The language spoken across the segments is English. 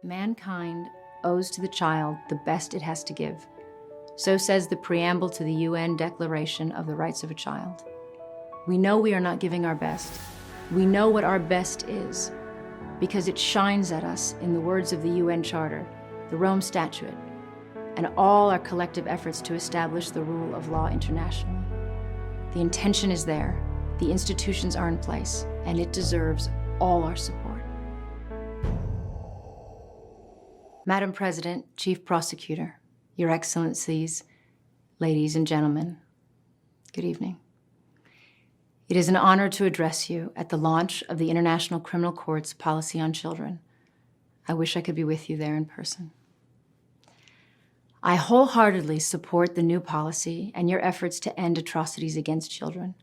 Mankind owes to the child the best it has to give. So says the preamble to the UN Declaration of the Rights of a Child. We know we are not giving our best. We know what our best is, because it shines at us in the words of the UN Charter, the Rome Statute, and all our collective efforts to establish the rule of law internationally. The intention is there, the institutions are in place, and it deserves all our support. Madam President, Chief Prosecutor, Your Excellencies, ladies and gentlemen, good evening. It is an honor to address you at the launch of the International Criminal Court's Policy on Children. I wish I could be with you there in person. I wholeheartedly support the new policy and your efforts to end atrocities against children.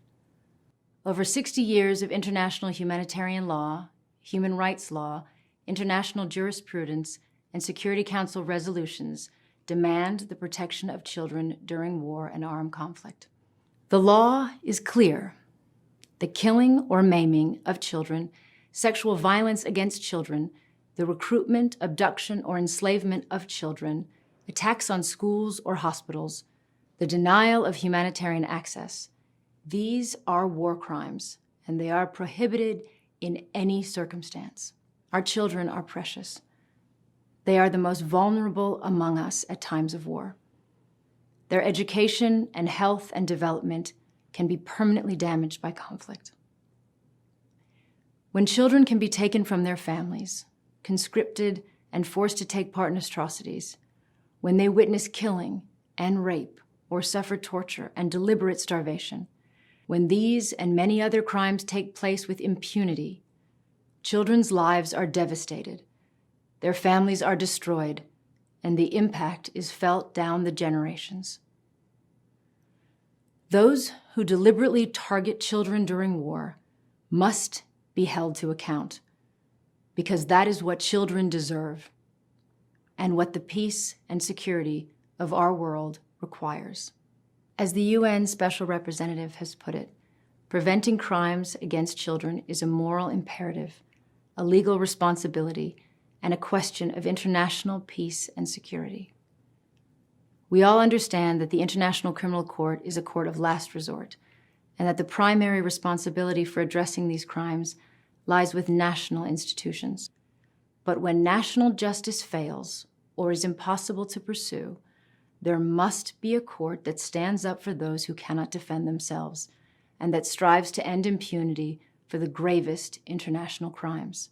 Over 60 years of international humanitarian law, human rights law, international jurisprudence, and Security Council resolutions demand the protection of children during war and armed conflict. The law is clear. The killing or maiming of children, sexual violence against children, the recruitment, abduction, or enslavement of children, attacks on schools or hospitals, the denial of humanitarian access. These are war crimes, and they are prohibited in any circumstance. Our children are precious. They are the most vulnerable among us at times of war. Their education and health and development can be permanently damaged by conflict. When children can be taken from their families, conscripted and forced to take part in atrocities, when they witness killing and rape or suffer torture and deliberate starvation, when these and many other crimes take place with impunity, children's lives are devastated, their families are destroyed, and the impact is felt down the generations. Those who deliberately target children during war must be held to account, because that is what children deserve and what the peace and security of our world requires. As the UN Special Representative has put it, preventing crimes against children is a moral imperative, a legal responsibility, and a question of international peace and security. We all understand that the International Criminal Court is a court of last resort, and that the primary responsibility for addressing these crimes lies with national institutions. But when national justice fails or is impossible to pursue, there must be a court that stands up for those who cannot defend themselves and that strives to end impunity for the gravest international crimes.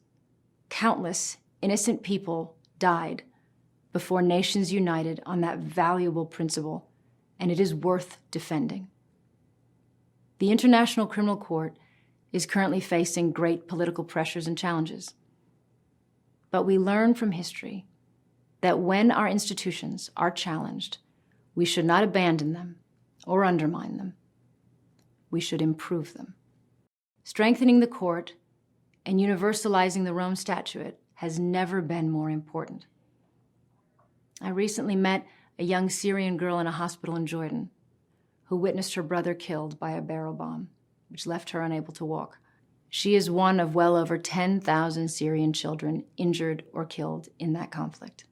Countless innocent people died before nations united on that valuable principle, and it is worth defending. The International Criminal Court is currently facing great political pressures and challenges. But we learn from history that when our institutions are challenged, we should not abandon them or undermine them. We should improve them. Strengthening the court and universalizing the Rome Statute has never been more important. I recently met a young Syrian girl in a hospital in Jordan who witnessed her brother killed by a barrel bomb, which left her unable to walk. She is one of well over 10,000 Syrian children injured or killed in that conflict.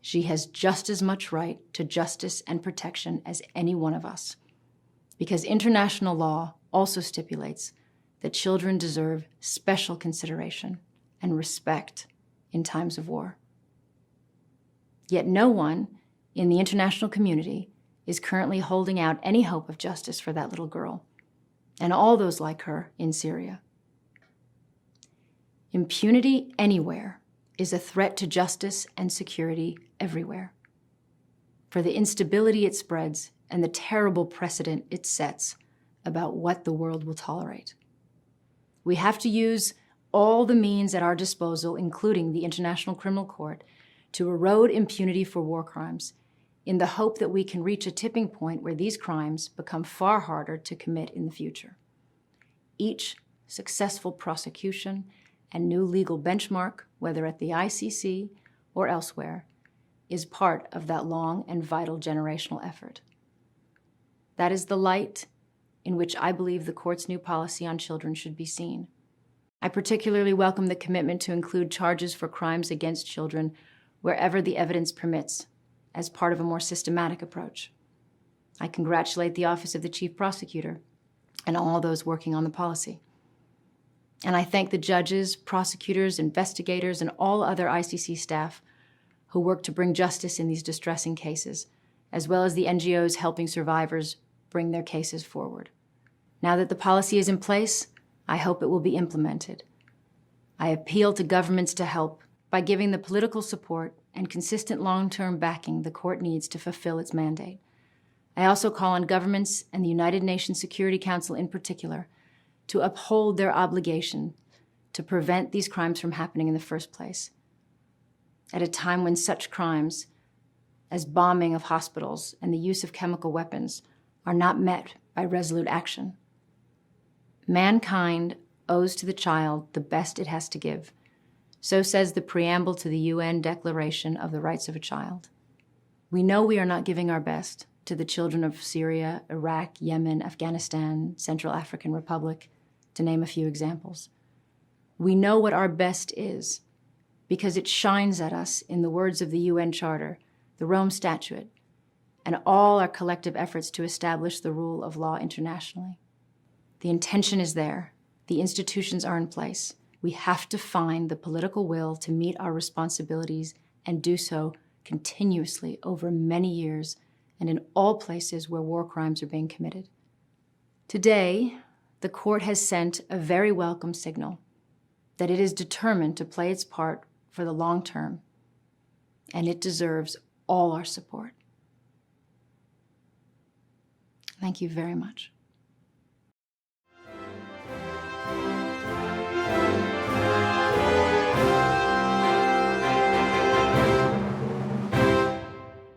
She has just as much right to justice and protection as any one of us, because international law also stipulates that children deserve special consideration and respect in times of war. Yet no one in the international community is currently holding out any hope of justice for that little girl and all those like her in Syria. Impunity anywhere is a threat to justice and security everywhere. For the instability it spreads and the terrible precedent it sets about what the world will tolerate. We have to use all the means at our disposal, including the International Criminal Court, to erode impunity for war crimes in the hope that we can reach a tipping point where these crimes become far harder to commit in the future. Each successful prosecution and new legal benchmark, whether at the ICC or elsewhere, is part of that long and vital generational effort. That is the light in which I believe the court's new policy on children should be seen. I particularly welcome the commitment to include charges for crimes against children wherever the evidence permits, as part of a more systematic approach. I congratulate the Office of the Chief Prosecutor and all those working on the policy. And I thank the judges, prosecutors, investigators, and all other ICC staff who work to bring justice in these distressing cases, as well as the NGOs helping survivors bring their cases forward. Now that the policy is in place, I hope it will be implemented. I appeal to governments to help by giving the political support and consistent long-term backing the court needs to fulfill its mandate. I also call on governments and the United Nations Security Council in particular to uphold their obligation to prevent these crimes from happening in the first place. At a time when such crimes as bombing of hospitals and the use of chemical weapons are not met by resolute action. Mankind owes to the child the best it has to give. So says the preamble to the UN Declaration of the Rights of a Child. We know we are not giving our best to the children of Syria, Iraq, Yemen, Afghanistan, Central African Republic, to name a few examples. We know what our best is because it shines at us in the words of the UN Charter, the Rome Statute, and all our collective efforts to establish the rule of law internationally. The intention is there. The institutions are in place. We have to find the political will to meet our responsibilities and do so continuously over many years and in all places where war crimes are being committed. Today, the court has sent a very welcome signal that it is determined to play its part for the long term, and it deserves all our support. Thank you very much.